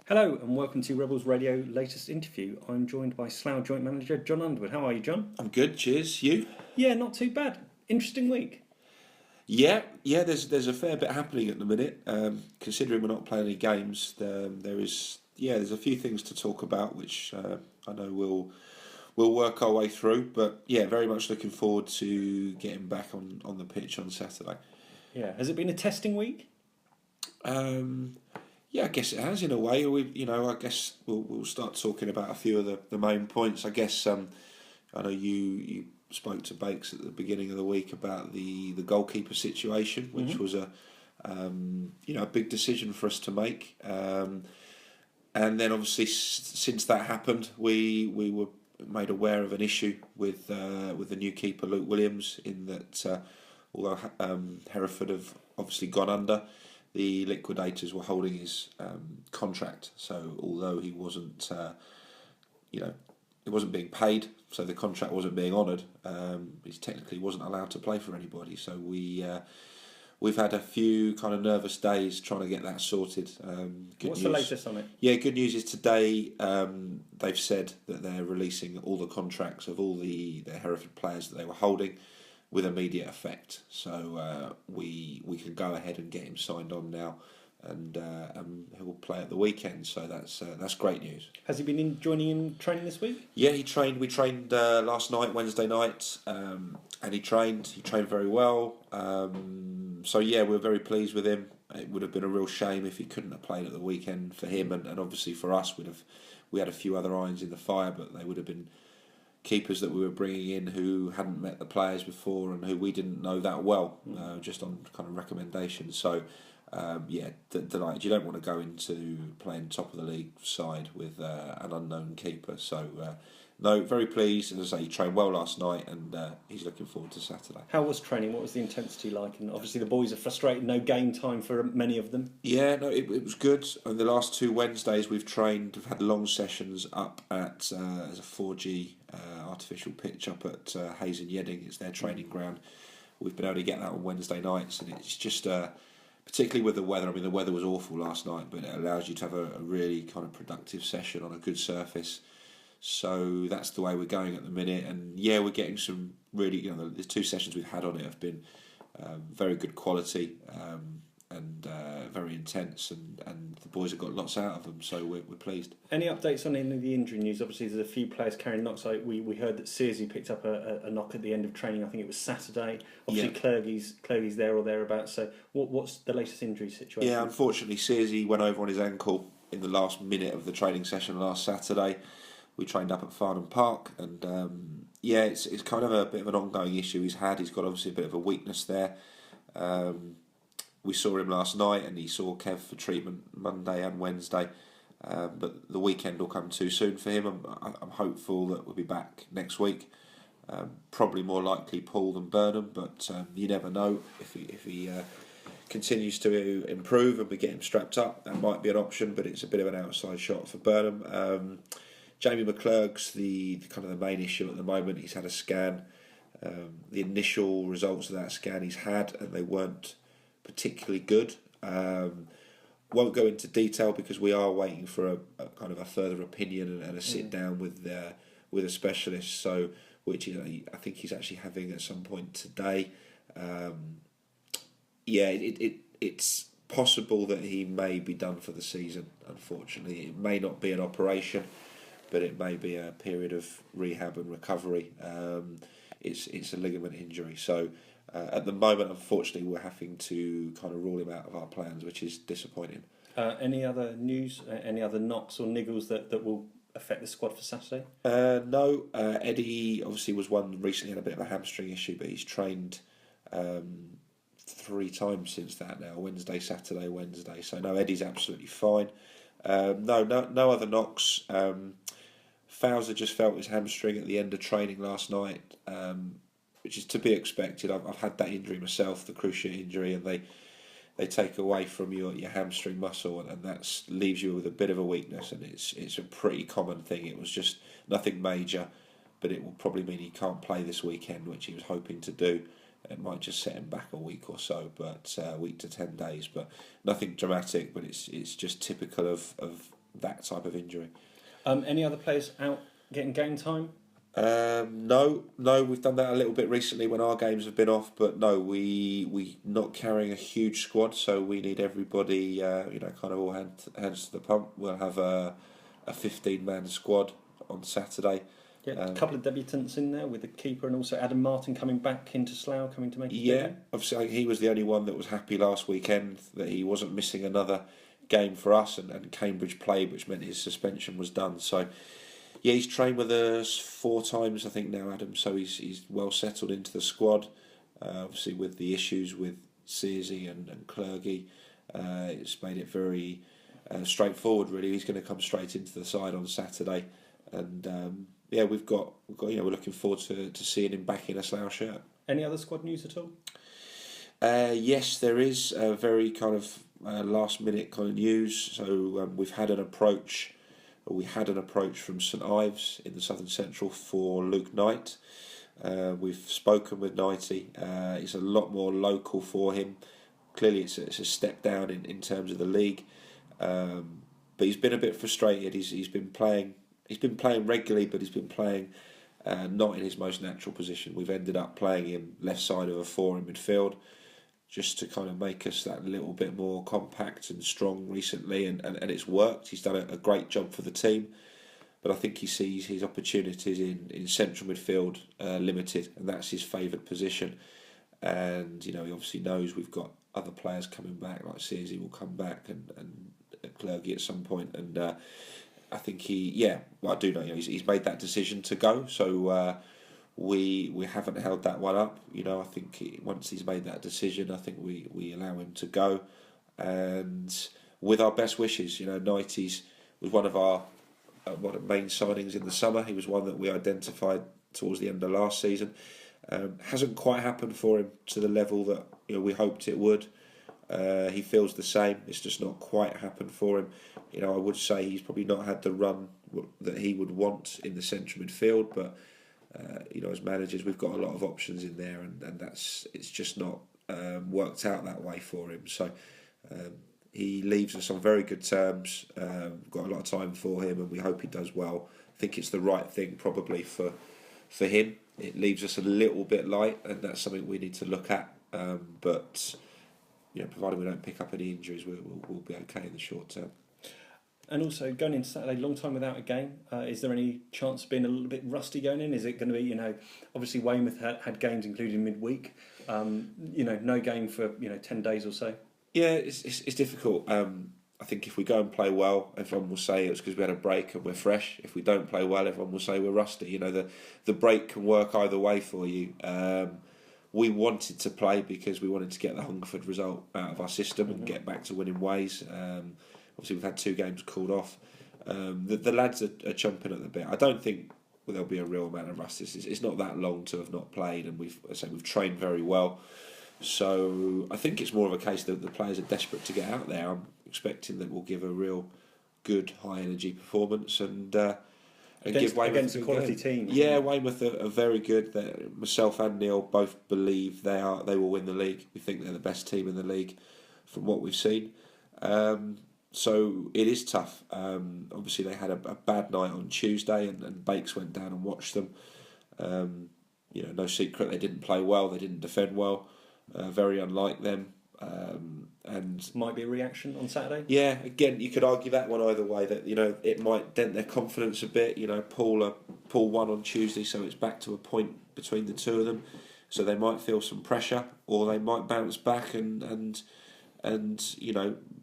Hello and welcome to Rebels Radio latest interview. I'm joined by Slough Joint Manager Jon Underwood. How are you, Jon? I'm good, cheers. You? Yeah, not too bad. Interesting week. Yeah. There's a fair bit happening at the minute. Considering we're not playing any games, there's a few things to talk about, which I know we'll work our way through. But yeah, very much looking forward to getting back on the pitch on Saturday. Yeah, has it been a testing week? Yeah, I guess it has in a way. I guess we'll start talking about a few of the main points. I guess I know you spoke to Bakes at the beginning of the week about the goalkeeper situation, which was a big decision for us to make. And then obviously since that happened, we were made aware of an issue with the new keeper Luke Williams, in that although Hereford have obviously gone under, the liquidators were holding his contract. So although he wasn't, it wasn't being paid, so the contract wasn't being honoured, he technically wasn't allowed to play for anybody. So we've had a few kind of nervous days trying to get that sorted. What's the latest on it? Yeah, good news is today they've said that they're releasing all the contracts of all the Hereford players that they were holding with immediate effect. So we can go ahead and get him signed on now, and he'll play at the weekend. So that's great news. Has he been joining in training this week? Yeah, he trained. We trained last night, Wednesday night, and he trained. He trained very well. So yeah, we're very pleased with him. It would have been a real shame if he couldn't have played at the weekend for him, and obviously for us, we had a few other irons in the fire, but they would have been keepers that we were bringing in who hadn't met the players before and who we didn't know that well, just on kind of recommendations. So delighted. You don't want to go into playing top of the league side with an unknown keeper. So no, very pleased. As I say, he trained well last night, and he's looking forward to Saturday. How was training? What was the intensity like? And obviously the boys are frustrated, no game time for many of them. Yeah, no, it was good. And the last 2 Wednesdays we've had long sessions up at as a 4G artificial pitch up at Hayes and Yedding. It's their training ground. We've been able to get that on Wednesday nights, and it's just particularly with the weather. I mean, the weather was awful last night, but it allows you to have a really kind of productive session on a good surface. So that's the way we're going at the minute, and yeah, we're getting some really, the 2 sessions we've had on it have been very good quality, and very intense, and the boys have got lots out of them, so we're pleased. Any updates on any of the injury news? Obviously there's a few players carrying knocks. We heard that Searsy picked up a knock at the end of training. I think it was Saturday. Obviously Clergy's there or thereabouts. So what's the latest injury situation? Yeah, unfortunately Searsy went over on his ankle in the last minute of the training session last Saturday. We trained up at Farnham Park, and it's kind of a bit of an ongoing issue he's had. He's got obviously a bit of a weakness there. We saw him last night, and he saw Kev for treatment Monday and Wednesday, but the weekend will come too soon for him. I'm hopeful that we'll be back next week. Probably more likely Paul than Burnham, but you never know. If he continues to improve and we get him strapped up, that might be an option, but it's a bit of an outside shot for Burnham. Jamie McClurg's the kind of the main issue at the moment. He's had a scan. The initial results of that scan he's had, and they weren't particularly good. Won't go into detail because we are waiting for a kind of a further opinion and a sit down with a specialist. So, which I think he's actually having at some point today. It's possible that he may be done for the season. Unfortunately, it may not be an operation, but it may be a period of rehab and recovery. It's a ligament injury, so at the moment, unfortunately, we're having to kind of rule him out of our plans, which is disappointing. Any other news? Any other knocks or niggles that will affect the squad for Saturday? No. Eddie obviously was one recently, had a bit of a hamstring issue, but he's trained 3 times since that now. Wednesday, Saturday, Wednesday. So no, Eddie's absolutely fine. No other knocks. Fowler just felt his hamstring at the end of training last night, which is to be expected. I've had that injury myself, the cruciate injury, and they take away from your hamstring muscle, and that leaves you with a bit of a weakness, and it's a pretty common thing. It was just nothing major, but it will probably mean he can't play this weekend, which he was hoping to do. It might just set him back a week or so, but a week to 10 days, but nothing dramatic. But it's just typical of that type of injury. Any other players out getting game time? No, we've done that a little bit recently when our games have been off, but no, we not carrying a huge squad, so we need everybody, kind of all hands to the pump. We'll have a 15-man squad on Saturday. Yeah, a couple of debutants in there with the keeper and also Adam Martin coming back into Slough, coming to make his debut. Obviously he was the only one that was happy last weekend that he wasn't missing another game for us, and Cambridge played, which meant his suspension was done. So yeah, he's trained with us 4 times I think now, Adam, so he's well settled into the squad. Obviously with the issues with Searsey and Clergy, it's made it very straightforward really. He's going to come straight into the side on Saturday, and we're looking forward to seeing him back in a Slough shirt. Any other squad news at all? Yes, there is a very kind of last minute kind of news. So we had an approach from St Ives in the Southern Central for Luke Knight. We've spoken with Knighty. It's a lot more local for him. Clearly it's a step down in terms of the league, but he's been a bit frustrated. He's been playing regularly, but he's been playing not in his most natural position. We've ended up playing him left side of a 4 in midfield, just to kind of make us that little bit more compact and strong recently, and it's worked. He's done a great job for the team, but I think he sees his opportunities in central midfield limited, and that's his favoured position. And he obviously knows we've got other players coming back, like Searsey will come back, and Clergy at some point, and I think I do know he's made that decision to go, so we haven't held that one up. I think once he's made that decision, I think we allow him to go, and with our best wishes. Knighties was one of our main signings in the summer. He was one that we identified towards the end of last season. Hasn't quite happened for him to the level that we hoped it would. He feels the same. It's just not quite happened for him. I would say he's probably not had the run that he would want in the central midfield, but as managers, we've got a lot of options in there, and it's just not worked out that way for him. So he leaves us on very good terms. We've got a lot of time for him, and we hope he does well. I think it's the right thing probably for him. It leaves us a little bit light, and that's something we need to look at. But provided we don't pick up any injuries, we'll be okay in the short term. And also, going into Saturday, long time without a game. Is there any chance of being a little bit rusty going in? Is it going to be, obviously Weymouth had games including midweek. No game for 10 days or so. Yeah, it's difficult. I think if we go and play well, everyone will say it's because we had a break and we're fresh. If we don't play well, everyone will say we're rusty. The break can work either way for you. We wanted to play because we wanted to get the Hungerford result out of our system and get back to winning ways. Obviously, we've had 2 games called off. The lads are chomping at the bit. I don't think there'll be a real amount of rust. It's not that long to have not played, and we've trained very well. So I think it's more of a case that the players are desperate to get out there. I'm expecting that we'll give a real good, high energy performance and give Weymouth against a quality team. Yeah, Weymouth are very good. Myself and Neil both believe they will win the league. We think they're the best team in the league from what we've seen. So it is tough. Obviously, they had a bad night on Tuesday, and Bakes went down and watched them. No secret, they didn't play well. They didn't defend well. Very unlike them. And might be a reaction on Saturday. Yeah, again, you could argue that one either way. That it might dent their confidence a bit. Paul won on Tuesday, so it's back to a point between the two of them. So they might feel some pressure, or they might bounce back and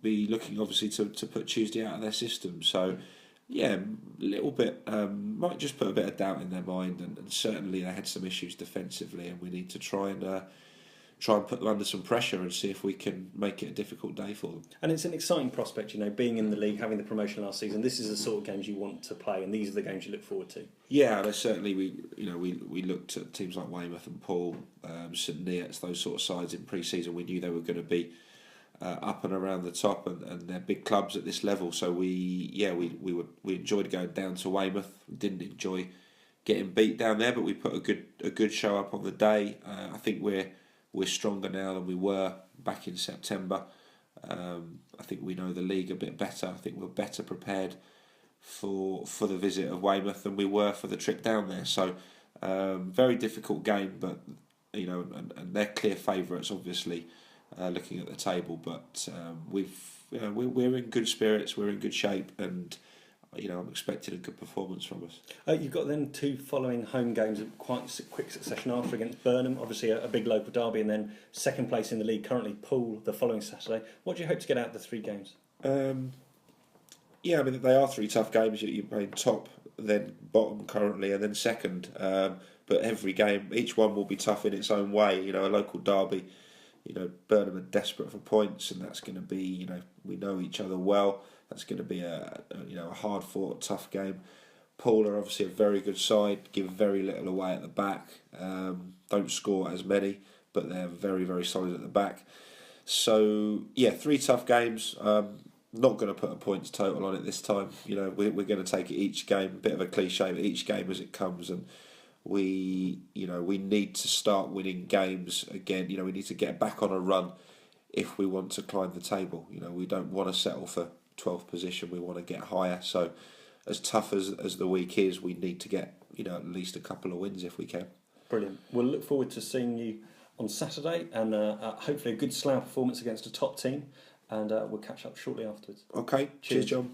be looking obviously to put Tuesday out of their system. So yeah, a little bit might just put a bit of doubt in their mind, and certainly they had some issues defensively, and we need to try and put them under some pressure and see if we can make it a difficult day for them. And it's an exciting prospect, being in the league, having the promotion last season. This is the sort of games you want to play, and these are the games you look forward to. Yeah, and certainly we looked at teams like Weymouth and Paul, St Neots, those sort of sides in pre-season. We knew they were going to be up and around the top, and they're big clubs at this level. So we enjoyed going down to Weymouth. We didn't enjoy getting beat down there, but we put a good show up on the day. I think we're stronger now than we were back in September. I think we know the league a bit better. I think we're better prepared for the visit of Weymouth than we were for the trip down there. So very difficult game, but and they're clear favourites, obviously, looking at the table. But we're in good spirits, we're in good shape, and I'm expecting a good performance from us. You've got then 2 following home games of quite quick succession after, against Burnham, obviously a big local derby, and then second place in the league, currently Poole, the following Saturday. What do you hope to get out of the 3 games? They are 3 tough games. You're playing top, then bottom currently, and then second. But every game, each one will be tough in its own way. A local derby. Burnham are desperate for points, and that's going to be. We know each other well. That's going to be a hard fought, tough game. Poole are obviously a very good side. Give very little away at the back. Don't score as many, but they're very, very solid at the back. So 3 tough games. Not going to put a points total on it this time. We're going to take it each game. A bit of a cliche, but each game as it comes, and we need to start winning games again. We need to get back on a run if we want to climb the table. We don't want to settle for 12th position. We want to get higher. So, as tough as the week is, we need to get at least a couple of wins if we can. Brilliant. We'll look forward to seeing you on Saturday, and hopefully a good Slough performance against a top team. And we'll catch up shortly afterwards. Okay. Cheers, John.